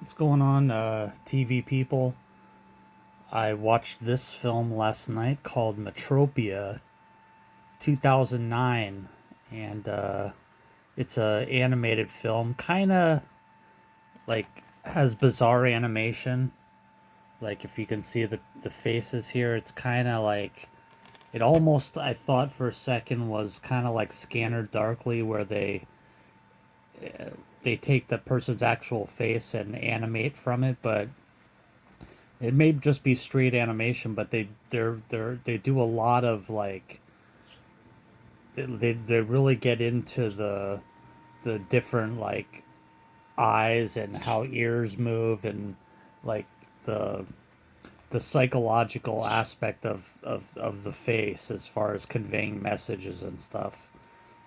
What's going on, TV people? I watched this film last night called Metropia 2009, and it's a animated film, kind of like has bizarre animation. Like if you can see the faces here, it's kind of like it almost I thought for a second was kind of like Scanner Darkly, where they take the person's actual face and animate from it, but it may just be straight animation, but they do a lot of like they really get into the different like eyes and how ears move and like the the psychological aspect of the face as far as conveying messages and stuff.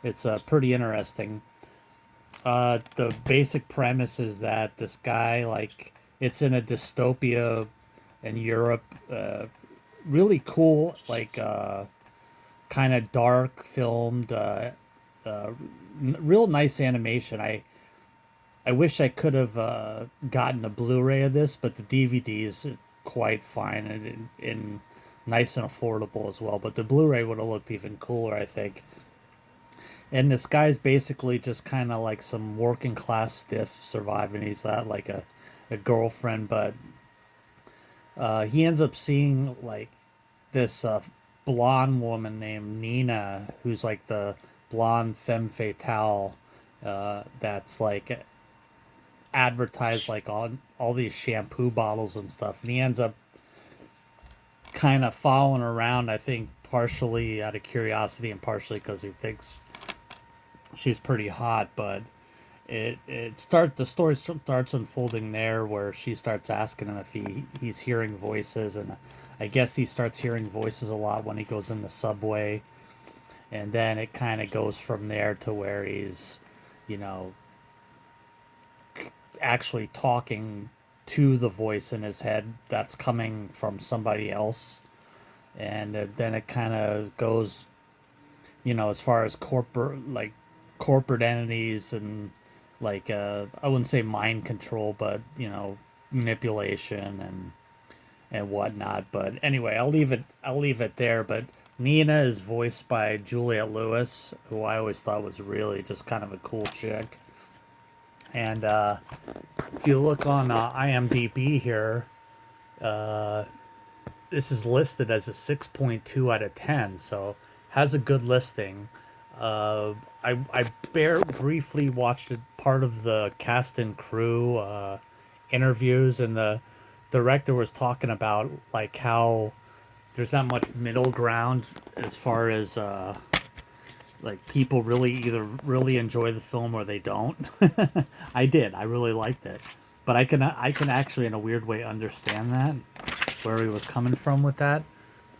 It's pretty interesting. The basic premise is that this guy like it's in a dystopia in Europe. Really cool, like kind of dark filmed, uh, real nice animation. I wish I could have gotten a Blu-ray of this, but the DVD is quite fine and nice and affordable as well. But the Blu-ray would have looked even cooler, I think. And this guy's basically just kind of like some working class stiff surviving. He's got like a girlfriend, but he ends up seeing like this blonde woman named Nina, who's like the blonde femme fatale, that's like advertised like on all these shampoo bottles and stuff. And he ends up kind of following around, I think, partially out of curiosity and partially because he thinks she's pretty hot. But the story starts unfolding there where she starts asking him if he's hearing voices, and I guess he starts hearing voices a lot when he goes in the subway, and then it kind of goes from there to where he's, you know, actually talking to the voice in his head that's coming from somebody else, and then it kind of goes, as far as corporate entities and like I wouldn't say mind control, but manipulation and whatnot. But anyway, I'll leave it there. But Nina is voiced by Juliette Lewis, who I always thought was really just kind of a cool chick. And if you look on IMDb here, this is listed as a 6.2 out of 10, so has a good listing. I briefly watched part of the cast and crew interviews, and the director was talking about like how there's not much middle ground as far as like people really either really enjoy the film or they don't. I did. I really liked it, but I can actually in a weird way understand that where he was coming from with that.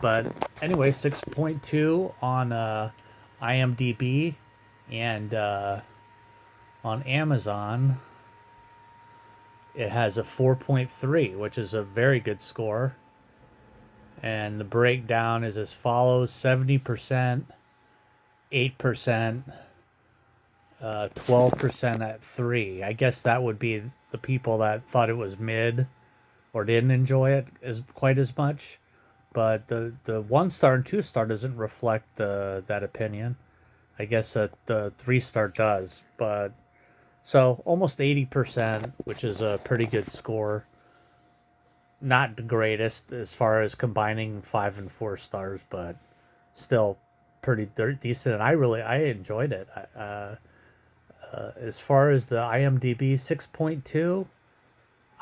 But anyway, 6.2 on IMDb, and on Amazon it has a 4.3, which is a very good score. And the breakdown is as follows: 70%, 8%, 12% at 3. I guess that would be the people that thought it was mid or didn't enjoy it as quite as much. But the 1 star and 2 star doesn't reflect that opinion. I guess the 3 star does, but so almost 80%, which is a pretty good score. Not the greatest as far as combining 5 and 4 stars, but still pretty decent. And I enjoyed it. As far as the IMDb 6.2,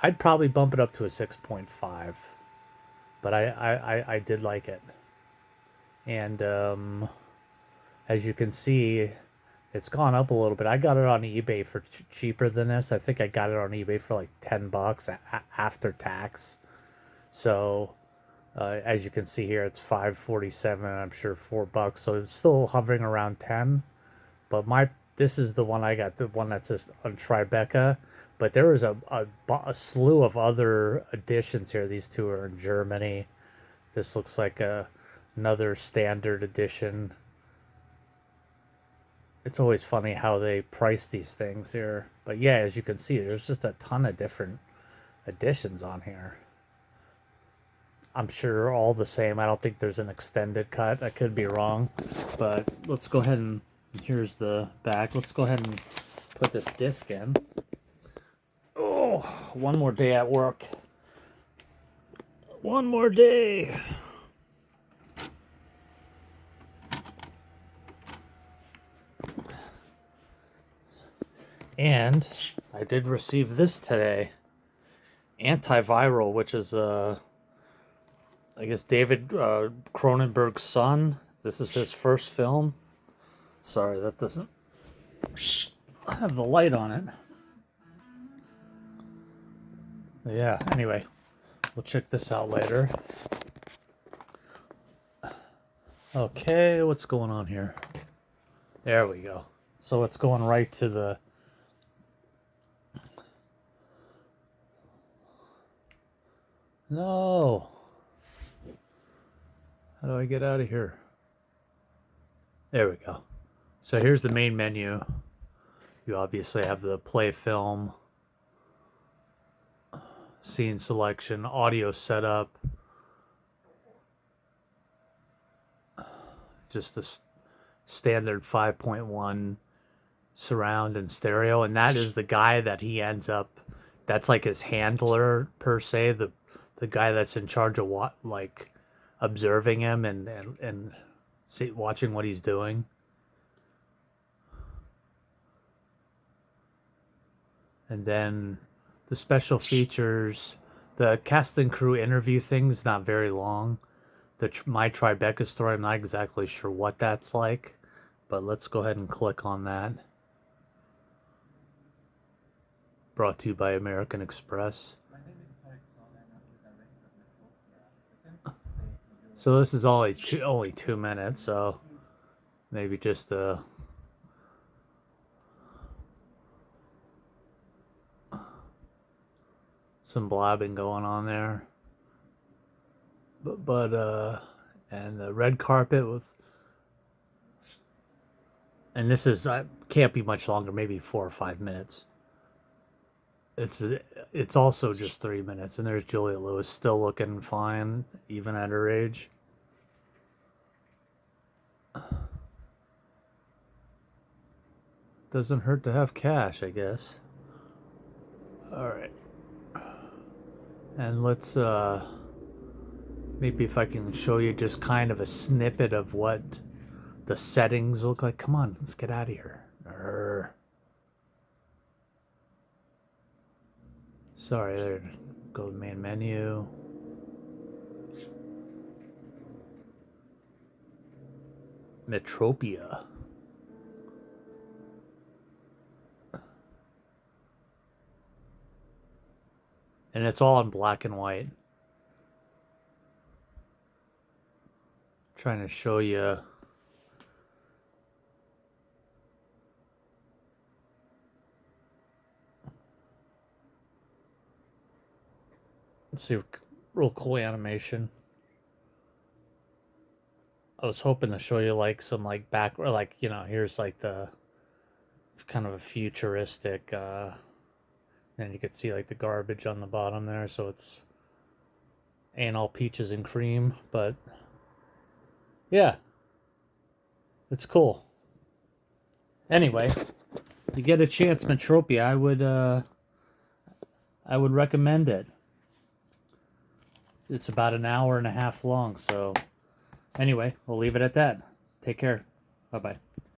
I'd probably bump it up to a 6.5. But I did like it. And as you can see, it's gone up a little bit. I got it on eBay for cheaper than this. I think I got it on eBay for like $10 after tax. So as you can see here, it's 5.47. I'm sure $4. So it's still hovering around 10. But this is the one I got, the one that's just on Tribeca. But there was a slew of other editions here. These two are in Germany. This looks like another standard edition. It's always funny how they price these things here. But yeah, as you can see, there's just a ton of different editions on here. I'm sure all the same. I don't think there's an extended cut. I could be wrong. But let's go ahead and... Here's the back. Let's go ahead and put this disc in. Oh, one more day at work. One more day. And I did receive this today. Antiviral, which is, I guess, David Cronenberg's son. This is his first film. Sorry, that doesn't have the light on it. But yeah, anyway, we'll check this out later. Okay, what's going on here? There we go. So it's going right to the... No! How do I get out of here? There we go. So here's the main menu. You obviously have the play film, scene selection, audio setup, just the standard 5.1 surround and stereo, and that is the guy that he ends up, that's like his handler per se, the guy that's in charge of what, like, observing him and watching what he's doing. And then the special features, the cast and crew interview thing is not very long. My Tribeca story, I'm not exactly sure what that's like, but let's go ahead and click on that. Brought to you by American Express. So this is only 2 minutes, so maybe just some blabbing going on there. But and the red carpet with, and this is can't be much longer, maybe 4 or 5 minutes. It's also just 3 minutes, and there's Julia Lewis still looking fine, even at her age. Doesn't hurt to have cash, I guess. All right, and let's maybe if I can show you just kind of a snippet of what the settings look like. Come on, let's get out of here. Sorry, there. Go to main menu. Metropia. And it's all in black and white. Trying to show you. Let's see, real cool animation. I was hoping to show you like some like back, or like, you know, here's like the kind of a futuristic, and you can see like the garbage on the bottom there. So it's ain't all peaches and cream, but yeah, it's cool. Anyway, you get a chance, Metropia, I would recommend it. It's about an hour and a half long, so anyway, we'll leave it at that. Take care. Bye-bye.